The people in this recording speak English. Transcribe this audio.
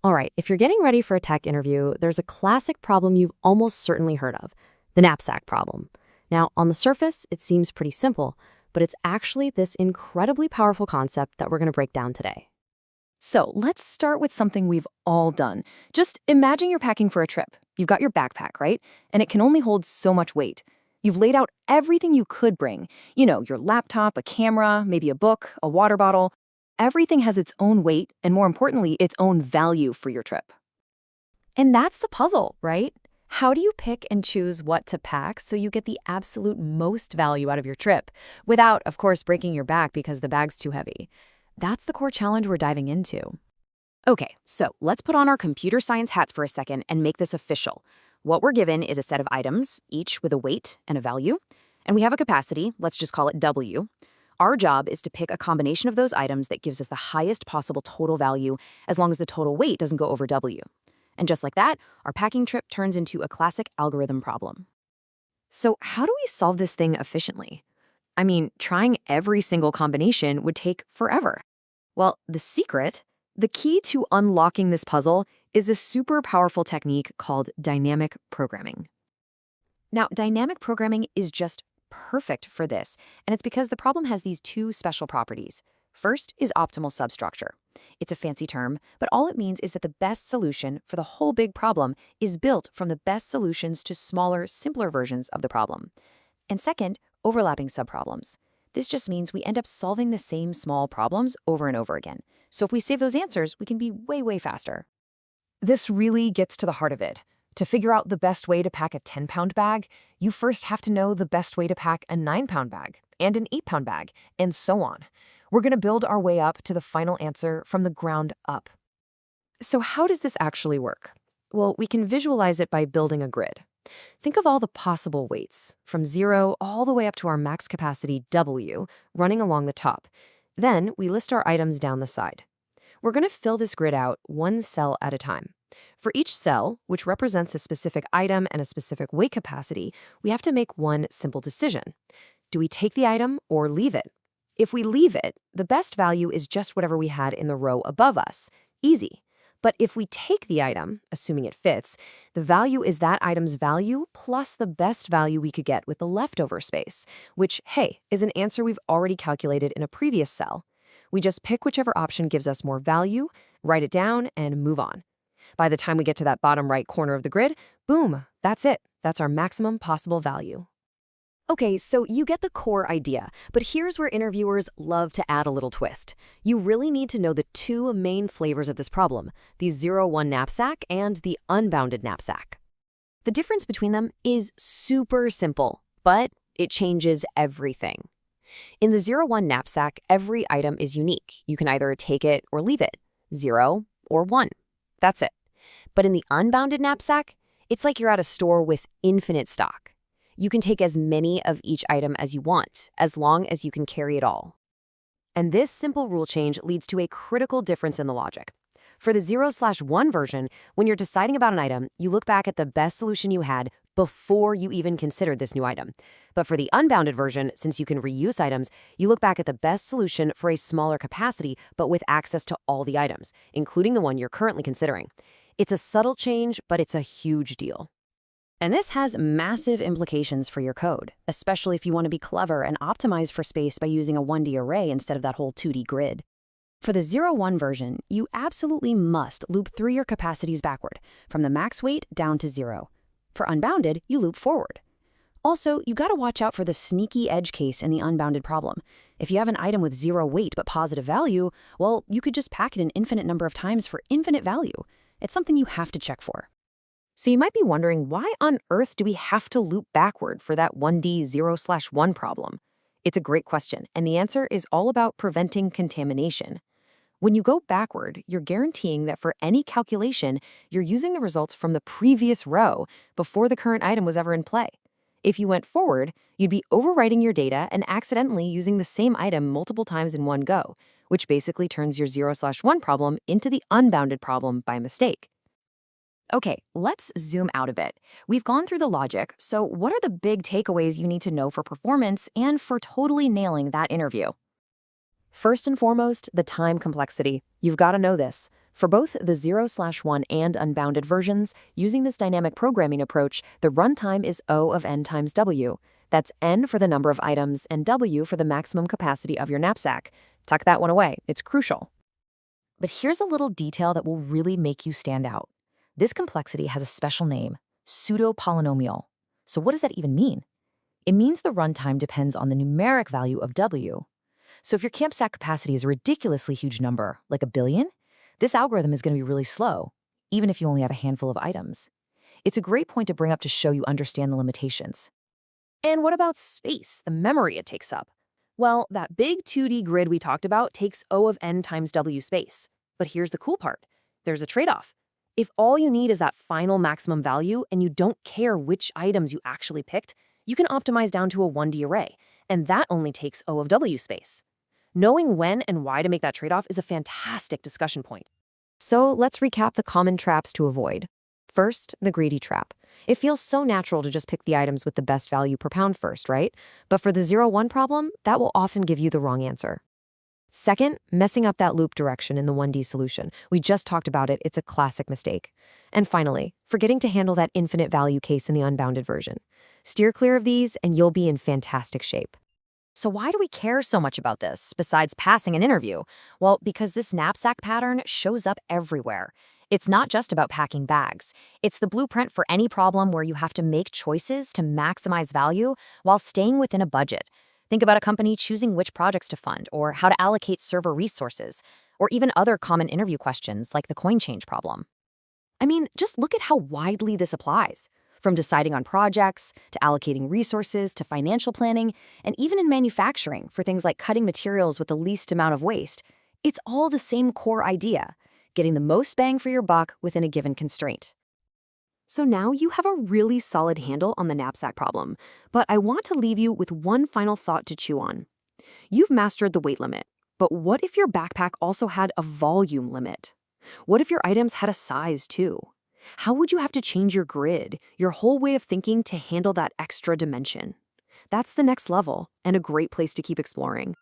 All right, if you're getting ready for a tech interview, there's a classic problem you've almost certainly heard of, the knapsack problem. Now, on the surface, it seems pretty simple, but it's actually this incredibly powerful concept that we're going to break down today. So let's start with something we've all done. Just imagine you're packing for a trip. You've got your backpack, right? And it can only hold so much weight. You've laid out everything you could bring. Your laptop, a camera, maybe a book, a water bottle. Everything has its own weight and, more importantly, its own value for your trip. And that's the puzzle, right? How do you pick and choose what to pack so you get the absolute most value out of your trip, without, of course, breaking your back because the bag's too heavy? That's the core challenge we're diving into. Okay, so let's put on our computer science hats for a second and make this official. What we're given is a set of items, each with a weight and a value, and we have a capacity, let's just call it W. Our job is to pick a combination of those items that gives us the highest possible total value as long as the total weight doesn't go over W. And just like that, our packing trip turns into a classic algorithm problem. So how do we solve this thing efficiently? I mean, trying every single combination would take forever. Well, the key to unlocking this puzzle is a super powerful technique called dynamic programming. Now, dynamic programming is just perfect for this, and it's because the problem has these two special properties. First is optimal substructure. It's a fancy term, but all it means is that the best solution for the whole big problem is built from the best solutions to smaller, simpler versions of the problem. And second, overlapping subproblems. This just means we end up solving the same small problems over and over again. So if we save those answers, we can be way, way faster. This really gets to the heart of it. To figure out the best way to pack a 10-pound bag, you first have to know the best way to pack a 9-pound bag and an 8-pound bag, and so on. We're going to build our way up to the final answer from the ground up. So how does this actually work? Well, we can visualize it by building a grid. Think of all the possible weights, from 0 all the way up to our max capacity W, running along the top. Then we list our items down the side. We're going to fill this grid out one cell at a time. For each cell, which represents a specific item and a specific weight capacity, we have to make one simple decision. Do we take the item or leave it? If we leave it, the best value is just whatever we had in the row above us. Easy. But if we take the item, assuming it fits, the value is that item's value plus the best value we could get with the leftover space, which, hey, is an answer we've already calculated in a previous cell. We just pick whichever option gives us more value, write it down, and move on. By the time we get to that bottom right corner of the grid, boom, that's it. That's our maximum possible value. Okay, so you get the core idea, but here's where interviewers love to add a little twist. You really need to know the two main flavors of this problem, the 0-1 knapsack and the unbounded knapsack. The difference between them is super simple, but it changes everything. In the 0-1 knapsack, every item is unique. You can either take it or leave it, 0 or 1. That's it. But in the unbounded knapsack, it's like you're at a store with infinite stock. You can take as many of each item as you want, as long as you can carry it all. And this simple rule change leads to a critical difference in the logic. For the 0/1 version, when you're deciding about an item, you look back at the best solution you had before you even considered this new item. But for the unbounded version, since you can reuse items, you look back at the best solution for a smaller capacity, but with access to all the items, including the one you're currently considering. It's a subtle change, but it's a huge deal. And this has massive implications for your code, especially if you want to be clever and optimize for space by using a 1D array instead of that whole 2D grid. For the 0-1 version, you absolutely must loop through your capacities backward, from the max weight down to 0. For unbounded, you loop forward. Also, you got to watch out for the sneaky edge case in the unbounded problem. If you have an item with 0 weight but positive value, well, you could just pack it an infinite number of times for infinite value. It's something you have to check for. So you might be wondering, why on earth do we have to loop backward for that 1D 0/1 problem? It's a great question, and the answer is all about preventing contamination. When you go backward, you're guaranteeing that for any calculation, you're using the results from the previous row before the current item was ever in play. If you went forward, you'd be overwriting your data and accidentally using the same item multiple times in one go, which basically turns your 0/1 problem into the unbounded problem by mistake. Okay, let's zoom out a bit. We've gone through the logic, so what are the big takeaways you need to know for performance and for totally nailing that interview? First and foremost, the time complexity. You've got to know this. For both the 0/1 and unbounded versions, using this dynamic programming approach, the runtime is O of n times W. That's n for the number of items and W for the maximum capacity of your knapsack. Tuck that one away, it's crucial. But here's a little detail that will really make you stand out. This complexity has a special name, pseudo-polynomial. So what does that even mean? It means the runtime depends on the numeric value of W. So if your campsack capacity is a ridiculously huge number, like 1 billion, this algorithm is going to be really slow, even if you only have a handful of items. It's a great point to bring up to show you understand the limitations. And what about space, the memory it takes up? Well, that big 2D grid we talked about takes O of n times W space. But here's the cool part. There's a trade-off. If all you need is that final maximum value and you don't care which items you actually picked, you can optimize down to a 1D array, and that only takes O of W space. Knowing when and why to make that trade-off is a fantastic discussion point. So let's recap the common traps to avoid. First, the greedy trap. It feels so natural to just pick the items with the best value per pound first, right? But for the 0/1 problem, that will often give you the wrong answer. Second, messing up that loop direction in the 1D solution. We just talked about it, it's a classic mistake. And finally, forgetting to handle that infinite value case in the unbounded version. Steer clear of these and you'll be in fantastic shape. So why do we care so much about this, besides passing an interview? Well, because this knapsack pattern shows up everywhere. It's not just about packing bags. It's the blueprint for any problem where you have to make choices to maximize value while staying within a budget. Think about a company choosing which projects to fund, or how to allocate server resources, or even other common interview questions like the coin change problem. I mean, just look at how widely this applies. From deciding on projects, to allocating resources, to financial planning, and even in manufacturing for things like cutting materials with the least amount of waste. It's all the same core idea, getting the most bang for your buck within a given constraint. So now you have a really solid handle on the knapsack problem, but I want to leave you with one final thought to chew on. You've mastered the weight limit, but what if your backpack also had a volume limit? What if your items had a size too? How would you have to change your grid, your whole way of thinking to handle that extra dimension? That's the next level and a great place to keep exploring.